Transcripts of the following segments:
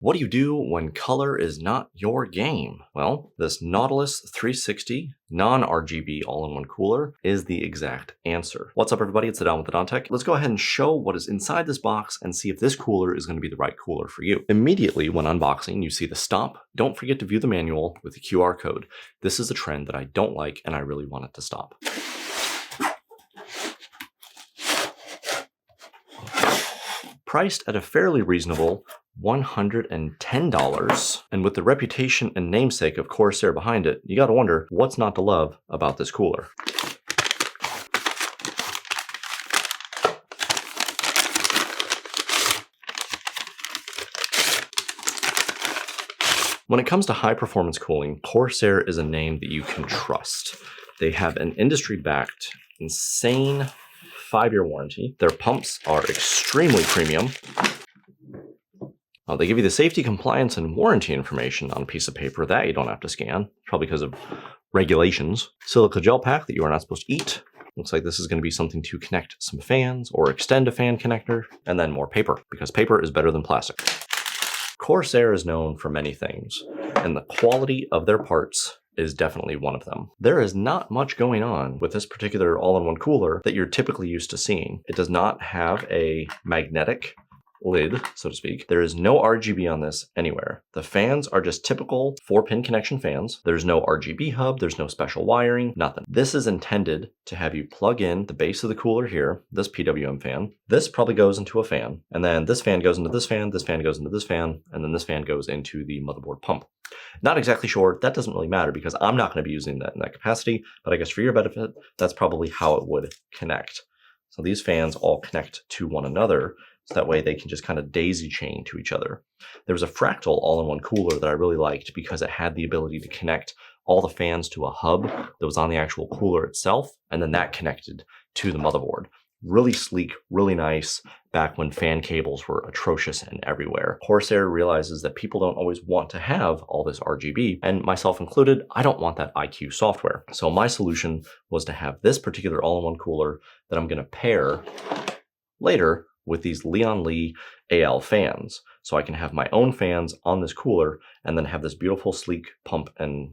What do you do when color is not your game? Well, this Nautilus 360 non-RGB all-in-one cooler is the exact answer. What's up, everybody? It's the Don with the Don Tech. Let's go ahead and show what is inside this box and see if this cooler is going to be the right cooler for you. Immediately when unboxing, you see the stop. Don't forget to view the manual with the QR code. This is a trend that I don't like and I really want it to stop. Priced at a fairly reasonable $110, and with the reputation and namesake of Corsair behind it, you gotta wonder what's not to love about this cooler. When it comes to high performance cooling, Corsair is a name that you can trust. They have an industry-backed, insane 5-year warranty. Their pumps are extremely premium. They give you the safety, compliance, and warranty information on a piece of paper that you don't have to scan, probably because of regulations. Silica gel pack that you are not supposed to eat. Looks like this is going to be something to connect some fans or extend a fan connector, and then more paper, because paper is better than plastic. Corsair is known for many things, and the quality of their parts is definitely one of them. There is not much going on with this particular all-in-one cooler that you're typically used to seeing. It does not have a magnetic lid, so to speak. There is no RGB on this anywhere. The fans are just typical 4-pin connection fans. There's no RGB hub, there's no special wiring, nothing. This is intended to have you plug in the base of the cooler here, this PWM fan. This probably goes into a fan, and then this fan goes into this fan goes into this fan, and then this fan goes into the motherboard pump. Not exactly sure. That doesn't really matter because I'm not going to be using that in that capacity, but I guess for your benefit, that's probably how it would connect. So these fans all connect to one another, so that way they can just kind of daisy chain to each other. There was a Fractal all-in-one cooler that I really liked because it had the ability to connect all the fans to a hub that was on the actual cooler itself, and then that connected to the motherboard. Really sleek, really nice, back when fan cables were atrocious and everywhere. Corsair realizes that people don't always want to have all this RGB, and myself included, I don't want that IQ software. So my solution was to have this particular all-in-one cooler that I'm going to pair later with these Lian Li AL fans. So I can have my own fans on this cooler and then have this beautiful sleek pump and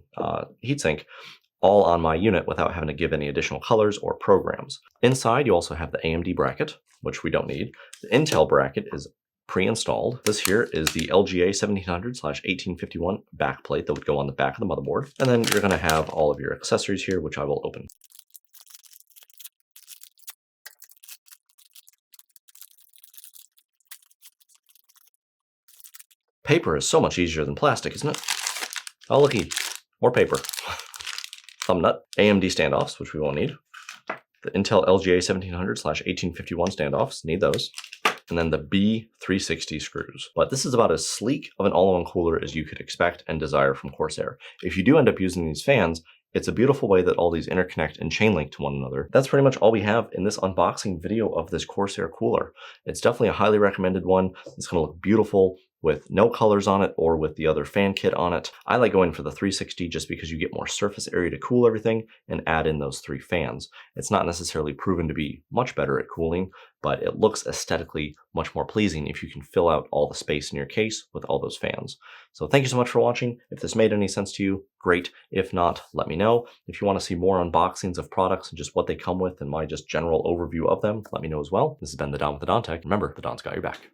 heatsink all on my unit without having to give any additional colors or programs. Inside, you also have the AMD bracket, which we don't need. The Intel bracket is pre-installed. This here is the LGA 1700/1851 backplate that would go on the back of the motherboard. And then you're gonna have all of your accessories here, which I will open. Paper is so much easier than plastic, isn't it? Oh, looky, more paper. Thumb nut, AMD standoffs, which we won't need. The Intel LGA 1700/1851 standoffs, need those. And then the B360 screws. But this is about as sleek of an all-in-one cooler as you could expect and desire from Corsair. If you do end up using these fans, it's a beautiful way that all these interconnect and chain link to one another. That's pretty much all we have in this unboxing video of this Corsair cooler. It's definitely a highly recommended one. It's gonna look beautiful with no colors on it or with the other fan kit on it. I like going for the 360 just because you get more surface area to cool everything and add in those 3 fans. It's not necessarily proven to be much better at cooling, but it looks aesthetically much more pleasing if you can fill out all the space in your case with all those fans. So thank you so much for watching. If this made any sense to you, great. If not, let me know. If you want to see more unboxings of products and just what they come with and my just general overview of them, let me know as well. This has been the Don with the Don Tech. Remember, the Don's got your back.